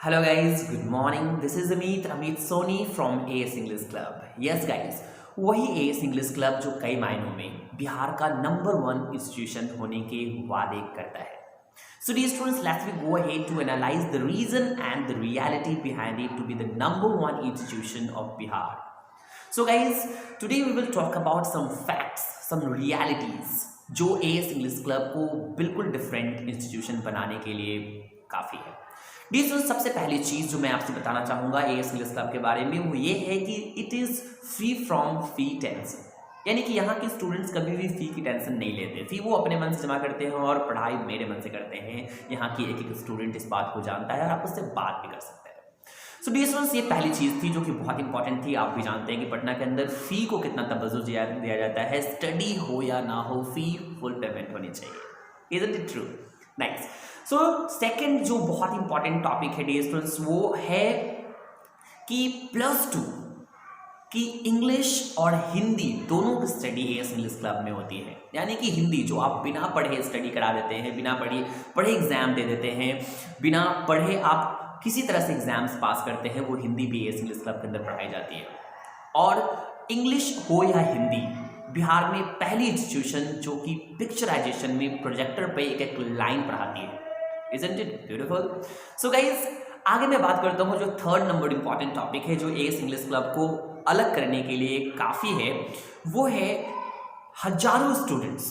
Hello guys, good morning. This is Amit Soni from AS English Club. Yes guys, वही AS English Club जो कई मायनों में बिहार का नंबर 1 इंस्टीट्यूशन होने के वादे करता है. So dear students, let's we go ahead to analyze the reason and the reality behind it to be the number 1 institution of Bihar. So guys, today we will talk about some facts, some realities जो AS English Club को बिल्कुल different institution बनाने के लिए काफ़ी है. दोस्तों सबसे पहली चीज़ जो मैं आपसे बताना चाहूँगा AS इंग्लिश क्लब के बारे में वो ये है कि it is free from fee tension. यानी कि यहाँ के स्टूडेंट्स कभी भी फ़ी की टेंशन नहीं लेते. फ़ी वो अपने मन से जमा करते हैं और पढ़ाई मेरे मन से करते हैं. यहाँ की एक एक स्टूडेंट इस बात को जानता है और आप उससे बात भी कर सकते हैं. सो डियर स्टूडेंट्स, ये पहली चीज़ थी जो कि बहुत इंपॉर्टेंट थी. आप भी जानते हैं कि पटना के अंदर फ़ी को कितना तवज्जो दिया जाता है. स्टडी हो या ना हो, फ़ी फुल पेमेंट होनी चाहिए. Isn't it true? Nice. So second जो बहुत इंपॉर्टेंट टॉपिक है डियर स्टूडेंट्स वो है कि +2 की इंग्लिश और हिंदी दोनों की स्टडी AS इंग्लिश क्लब में होती है. यानी कि हिंदी जो आप बिना पढ़े स्टडी करा देते हैं, बिना पढ़े एग्जाम दे देते हैं, बिना पढ़े आप किसी तरह से एग्जाम्स पास करते हैं, वो हिंदी भी AS इंग्लिश क्लब के अंदर पढ़ाई जाती है. और इंग्लिश हो या हिंदी, बिहार में पहली इंस्टीट्यूशन जो कि पिक्चराइजेशन में प्रोजेक्टर पे एक एक लाइन पढ़ाती है. Isn't it beautiful? So guys, आगे मैं बात करता हूँ जो थर्ड नंबर इंपॉर्टेंट टॉपिक है जो AS इंग्लिश क्लब को अलग करने के लिए काफ़ी है, वो है हजारों स्टूडेंट्स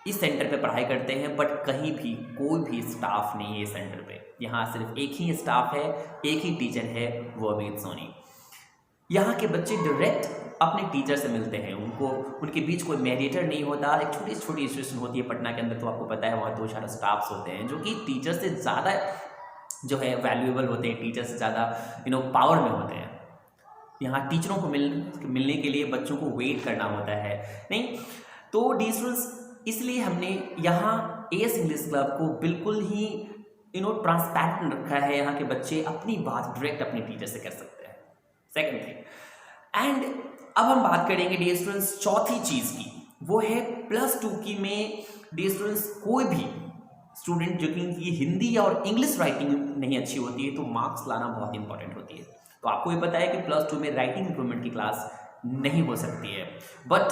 इस सेंटर पे पढ़ाई करते हैं बट कहीं भी कोई भी स्टाफ नहीं है इस सेंटर पे. यहाँ सिर्फ एक ही स्टाफ है, एक ही टीचर है, वो अमित सोनी. यहाँ के बच्चे डायरेक्ट अपने टीचर से मिलते हैं. उनके बीच कोई मेडिएटर नहीं होता. एक छोटी छोटी इंस्टीट्यूशन होती है पटना के अंदर, तो आपको पता है वहाँ 2-4 स्टाफ्स होते हैं जो कि टीचर से ज़्यादा जो है वैल्यूएबल होते हैं, टीचर से ज़्यादा पावर में होते हैं. यहाँ टीचरों को मिलने के लिए बच्चों को वेट करना होता है नहीं. तो डियर स्टूडेंट्स, इसलिए हमने यहाँ AS इंग्लिश क्लब को बिल्कुल ही ट्रांसपेरेंट रखा है. यहाँ के बच्चे अपनी बात डायरेक्ट अपने टीचर से कर सकते हैं. सेकेंड थिंग, एंड अब हम बात करेंगे डियर स्टूडेंट्स चौथी चीज़ की, वो है +2 की में डियर स्टूडेंट्स कोई भी स्टूडेंट जो कि हिंदी और इंग्लिश राइटिंग नहीं अच्छी होती है तो मार्क्स लाना बहुत इंपॉर्टेंट होती है. तो आपको ये पता है कि +2 में राइटिंग इंप्रूवमेंट की क्लास नहीं हो सकती है, बट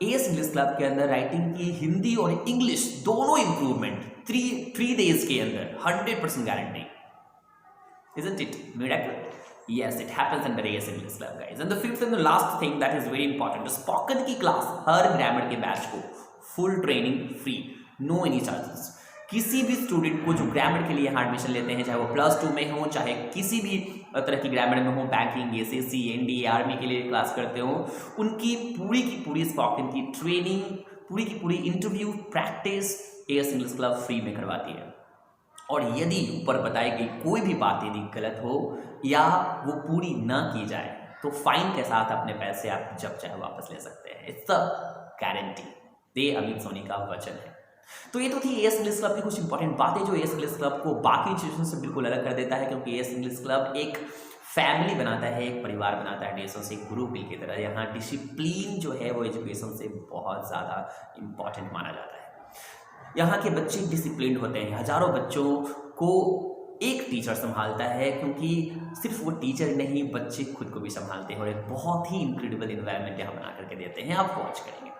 AS इंग्लिश क्लब के अंदर राइटिंग की हिंदी और इंग्लिश दोनों इंप्रूवमेंट 3 डेज के अंदर 100% guarantee. Isn't it miracle? Yes, it happens under AS English Club, guys. And the fifth and the last thing that is very important, spoken की class हर grammar के बैच को full training free, no any charges. किसी भी student को जो grammar के लिए यहाँ एडमिशन लेते हैं, चाहे वो +2 में हो, चाहे किसी भी तरह की ग्रामर में हो, बैंकिंग, SSC, NDA, आर्मी के लिए क्लास करते हो, उनकी पूरी की पूरी स्पोकन की ट्रेनिंग, पूरी की पूरी interview practice AS English club free में करवाती है. और यदि ऊपर बताई गई कोई भी बात यदि गलत हो या वो पूरी न की जाए तो फाइन के साथ अपने पैसे आप जब चाहे वापस ले सकते हैं. It's a guarantee. ये अमित सोनी का वचन है. तो ये तो थी AS इंग्लिश क्लब की कुछ इंपॉर्टेंट बातें जो AS इंग्लिश क्लब को बाकी इंस्टीट्यूशन से बिल्कुल अलग कर देता है, क्योंकि AS इंग्लिश क्लब एक फैमिली बनाता है, एक परिवार बनाता है डियर से, एक गुरुकुल की तरह. यहाँ डिसिप्लिन जो है वो एजुकेशन से बहुत ज़्यादा इंपॉर्टेंट माना जाता है. यहाँ के बच्चे डिसिप्लिन होते हैं. हजारों बच्चों को एक टीचर संभालता है, क्योंकि सिर्फ वो टीचर नहीं, बच्चे खुद को भी संभालते हैं और एक बहुत ही इनक्रेडिबल इन्वायरमेंट यहाँ बना करके देते हैं. आप वॉच करेंगे.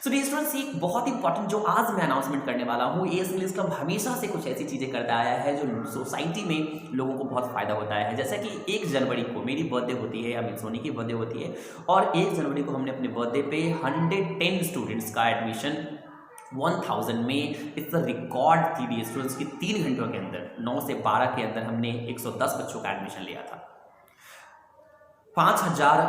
सो डियर स्टूडेंट्स, एक बहुत इंपॉर्टेंट जो आज मैं अनाउंसमेंट करने वाला हूँ, AS इंग्लिश क्लब हमेशा से कुछ ऐसी चीज़ें करता आया है जो सोसाइटी में लोगों को बहुत फ़ायदा होता है. जैसा कि 1 जनवरी को मेरी बर्थडे होती है, अमित सोनी की बर्थडे होती है, और 1 जनवरी को हमने अपने बर्थडे पे 110 स्टूडेंट्स का एडमिशन 1000 में. इट्स अ रिकॉर्ड थी डियर स्टूडेंट्स की 3 घंटों के अंदर 9 से 12 के अंदर हमने 110 बच्चों का एडमिशन लिया था. 5000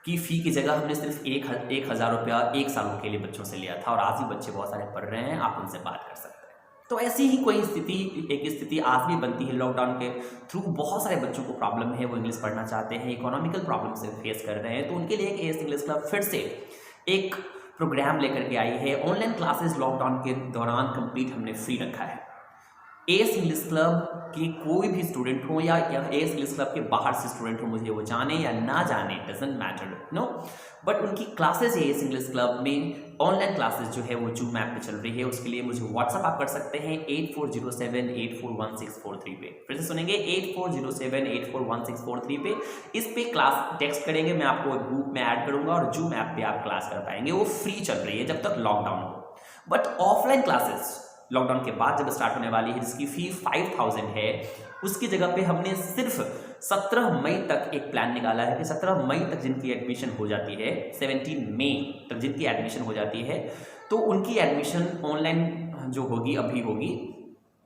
की फ़ी की जगह हमने सिर्फ 1000 रुपया 1 सालों के लिए बच्चों से लिया था, और आज भी बच्चे बहुत सारे पढ़ रहे हैं. आप उनसे बात कर सकते हैं. तो ऐसी ही कोई स्थिति आज भी बनती है. लॉकडाउन के थ्रू बहुत सारे बच्चों को प्रॉब्लम है, वो इंग्लिश पढ़ना चाहते हैं, इकोनॉमिकल प्रॉब्लम से फेस कर रहे हैं, तो उनके लिए एक AS इंग्लिश क्लब फिर से एक प्रोग्राम लेकर के आई है. ऑनलाइन क्लासेस लॉकडाउन के दौरान कंप्लीट हमने फ्री रखा है. एएस इंग्लिश क्लब के कोई भी स्टूडेंट हो या एएस इंग्लिश क्लब के बाहर से स्टूडेंट हो, मुझे वो जाने या ना जाने, डजेंट मैटर, नो, बट उनकी क्लासेस एएस इंग्लिश क्लब में ऑनलाइन क्लासेस जो है वो जूम ऐप पे चल रही है। उसके लिए मुझे व्हाट्सअप आप कर सकते हैं 8407841643 पे। फिर से सुनेंगे 8407841643 पे। इस पे क्लास टेक्स्ट करेंगे, मैं आपको ग्रुप में ऐड करूंगा और जूम ऐप पे आप क्लास कर पाएंगे। वो फ्री चल रही है जब तक लॉकडाउन हो, बट ऑफलाइन क्लासेस लॉकडाउन के बाद जब स्टार्ट होने वाली है, जिसकी फी 5000 है, उसकी जगह पे हमने सिर्फ 17 मई तक एक प्लान निकाला है कि 17 मई तक जिनकी एडमिशन हो जाती है, 17 मई तक जिनकी एडमिशन हो जाती है, तो उनकी एडमिशन ऑनलाइन जो होगी अभी होगी,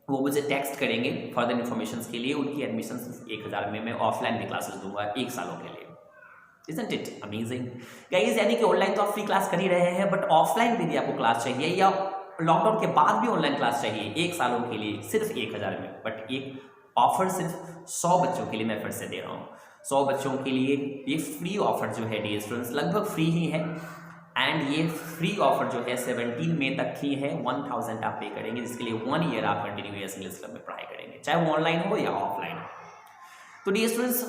वो मुझे टेक्स्ट करेंगे फर्दर इन्फॉर्मेशन के लिए। उनकी एडमिशन सिर्फ 1000 में मैं ऑफलाइन भी क्लासेस दूंगा 1 सालों के लिए। Isn't it amazing? गाइस, यानी कि ऑनलाइन तो आप फ्री क्लास कर ही रहे हैं, बट ऑफलाइन भी यदि आपको क्लास चाहिए या लॉकडाउन के बाद भी ऑनलाइन क्लास चाहिए 1 सालों के लिए सिर्फ 1000 में, बट एक ऑफर सिर्फ 100 बच्चों के लिए मैं फिर से दे रहा हूँ। 100 बच्चों के लिए ये फ्री ऑफर जो है डियर स्टूडेंट्स, लगभग फ्री ही है। एंड ये फ्री ऑफर जो है 17 मई तक ही है। 1000 आप पे करेंगे, जिसके लिए 1 ईयर आप कंटिन्यू एएस इंग्लिश क्लब में पढ़ाई करेंगे, चाहे वो ऑनलाइन हो या ऑफलाइन हो। तो dear students,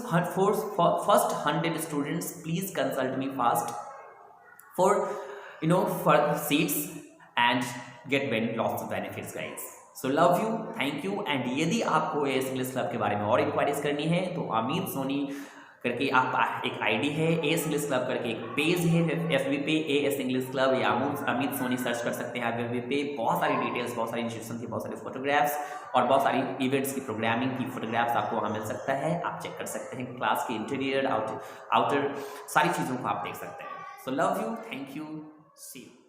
first 100 students please consult me fast for for seats and get lots of benefits guys. So love you, thank you, and यदि आपको एएस इंग्लिश क्लब के बारे में और इंक्वायरीज करनी है तो अमित सोनी करके आप एक आईडी है, एएस इंग्लिश क्लब करके एक पेज है एफबी पे, एएस इंग्लिश क्लब या अमित सोनी सर्च कर सकते हैं आप एफबी पे। बहुत सारी डिटेल्स, बहुत सारी इंस्टीट्यूशन की बहुत सारी फोटोग्राफ्स और बहुत सारी इवेंट्स की प्रोग्रामिंग की फोटोग्राफ्स आपको वहाँ मिल सकता है। आप चेक कर सकते हैं क्लास के इंटीरियर आउटर सारी चीज़ों को आप देख सकते हैं। So love you, thank you, see you.